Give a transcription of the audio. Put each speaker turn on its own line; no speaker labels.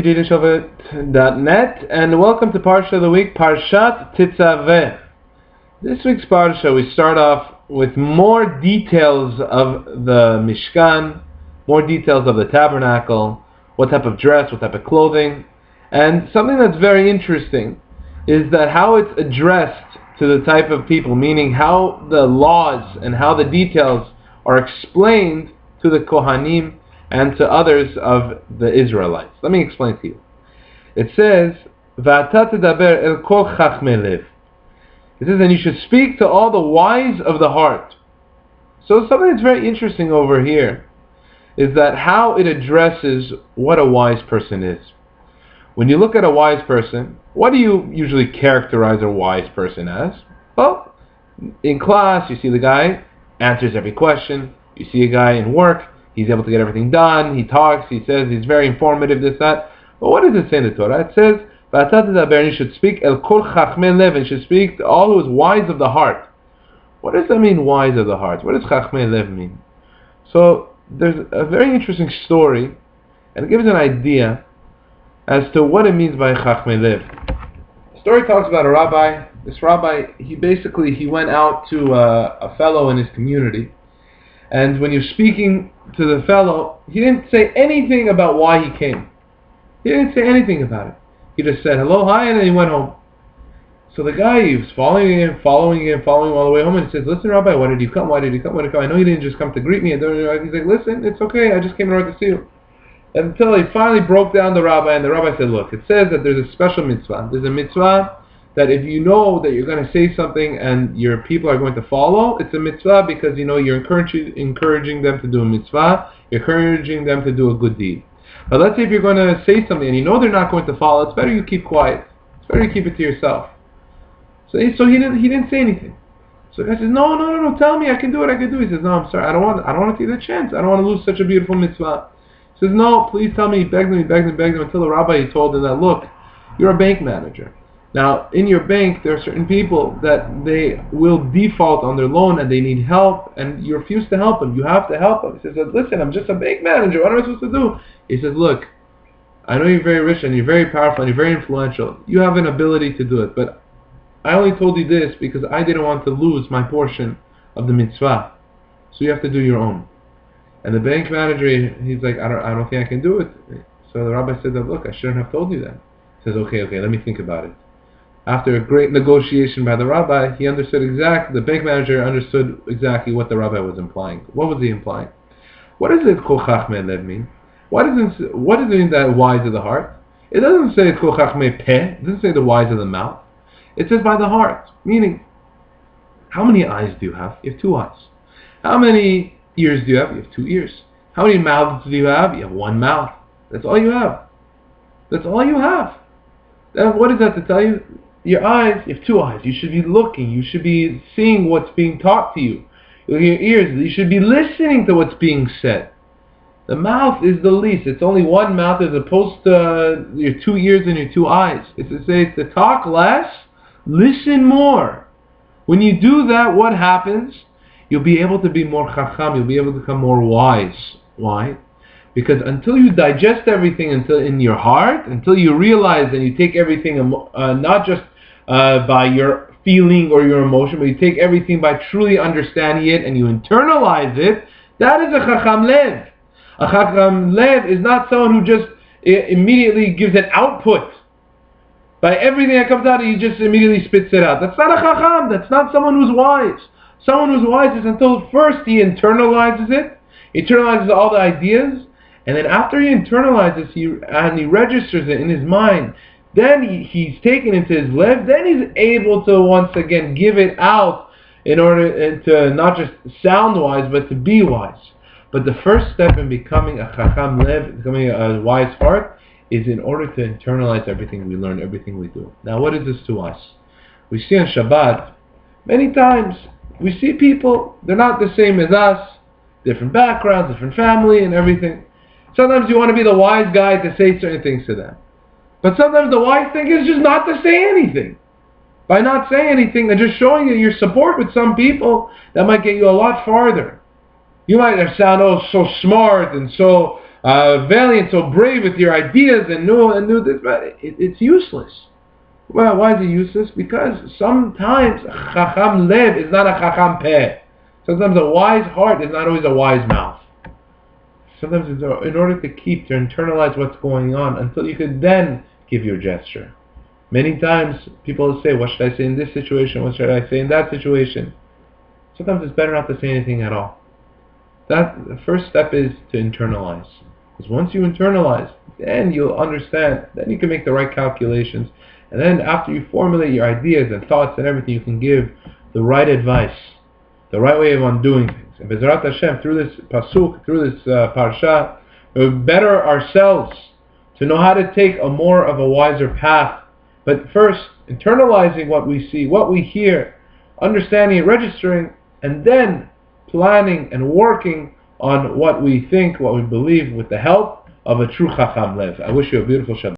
Yedidia Shofet.net, and welcome to Parsha of the Week, Parshat Tetzaveh. This week's Parsha, we start off with more details of the Mishkan, more details of the tabernacle, what type of dress, what type of clothing, and something that's very interesting is that how it's addressed to the type of people, meaning how the laws and how the details are explained to the Kohanim and to others of the Israelites. Let me explain to you. It says, "V'ata tedaber el kol chachmei lev." It says, and you should speak to all the wise of the heart. So something that's very interesting over here is that how it addresses what a wise person is. When you look at a wise person, what do you usually characterize a wise person as? Well, in class, you see the guy answers every question. You see a guy in work, he's able to get everything done, he talks, he says, he's very informative, this, that. But what does it say in the Torah? It says, you should speak el kol chachmei lev, and you should speak to all who is wise of the heart. What does that mean, wise of the heart? What does chachmei lev mean? So, there's a very interesting story, and it gives an idea as to what it means by chachmei lev. The story talks about a rabbi. This rabbi, he went out to a fellow in his community, and when you're speaking to the fellow, he didn't say anything about why he came. He didn't say anything about it. He just said, hello, hi, and then he went home. So the guy, he was following him all the way home, and he says, listen, Rabbi, why did you come? Why did you come? I know you didn't just come to greet me. He's like, listen, it's okay, I just came in order to see you. Until he finally broke down the rabbi, and the rabbi said, look, it says that there's a special mitzvah. There's a mitzvah that if you know that you're going to say something and your people are going to follow, it's a mitzvah because you're encouraging them to do a mitzvah, you're encouraging them to do a good deed. But let's say if you're going to say something and you know they're not going to follow, it's better you keep quiet. It's better you keep it to yourself. So he didn't say anything. So the guy says, no, tell me, I can do it. He says, no, I'm sorry, I don't want to take the chance. I don't want to lose such a beautiful mitzvah. He says, no, please tell me. He begged him until the rabbi told him that, look, you're a bank manager. Now, in your bank, there are certain people that they will default on their loan and they need help, and you refuse to help them. You have to help them. He says, listen, I'm just a bank manager. What am I supposed to do? He says, look, I know you're very rich and you're very powerful and you're very influential. You have an ability to do it, but I only told you this because I didn't want to lose my portion of the mitzvah. So you have to do your own. And the bank manager, he's like, I don't think I can do it. So the rabbi said, look, I shouldn't have told you that. He says, okay, let me think about it. After a great negotiation by the rabbi, the bank manager understood exactly what the rabbi was implying. What was he implying? What does it kol chachmei lev mean? What does it mean that wise of the heart? It doesn't say kol chachmei peh. It doesn't say the wise of the mouth. It says by the heart. Meaning, how many eyes do you have? You have 2 eyes. How many ears do you have? You have 2 ears. How many mouths do you have? You have 1 mouth. That's all you have. That's all you have. And what is that to tell you? Your eyes, you have 2 eyes. You should be looking. You should be seeing what's being taught to you. Your ears, you should be listening to what's being said. The mouth is the least. It's only 1 mouth as opposed to your 2 ears and your 2 eyes. It's to say to talk less, listen more. When you do that, what happens? You'll be able to be more chacham. You'll be able to become more wise. Why? Because until you digest everything in your heart, until you realize and you take everything not just by your feeling or your emotion, but you take everything by truly understanding it and you internalize it, that is a chacham lev. A chacham lev is not someone who just immediately gives an output. By everything that comes out, he just immediately spits it out. That's not a chacham. That's not someone who's wise. Someone who's wise is until first he internalizes it, internalizes all the ideas, and then after he internalizes and he registers it in his mind, then he's taken into his lev, then he's able to once again give it out in order to not just sound wise, but to be wise. But the first step in becoming a chacham lev, becoming a wise heart, is in order to internalize everything we learn, everything we do. Now what is this to us? We see on Shabbat, many times, we see people, they're not the same as us, different backgrounds, different family and everything. Sometimes you want to be the wise guy to say certain things to them. But sometimes the wise thing is just not to say anything. By not saying anything and just showing your support with some people, that might get you a lot farther. You might sound so smart and so valiant, so brave with your ideas and knew this, but it's useless. Well, why is it useless? Because sometimes chacham lev is not a chacham peh. Sometimes a wise heart is not always a wise mouth. Sometimes it's in order to internalize what's going on until you could then give your gesture. Many times people say, what should I say in this situation? What should I say in that situation? Sometimes it's better not to say anything at all. The first step is to internalize. Because once you internalize, then you'll understand. Then you can make the right calculations. And then after you formulate your ideas and thoughts and everything, you can give the right advice, the right way of undoing things. And B'ezrat Hashem, through this pasuk, through this parsha, we better ourselves to know how to take a more of a wiser path. But first, internalizing what we see, what we hear, understanding it, registering, and then planning and working on what we think, what we believe, with the help of a true Chacham Lev. I wish you a beautiful Shabbat.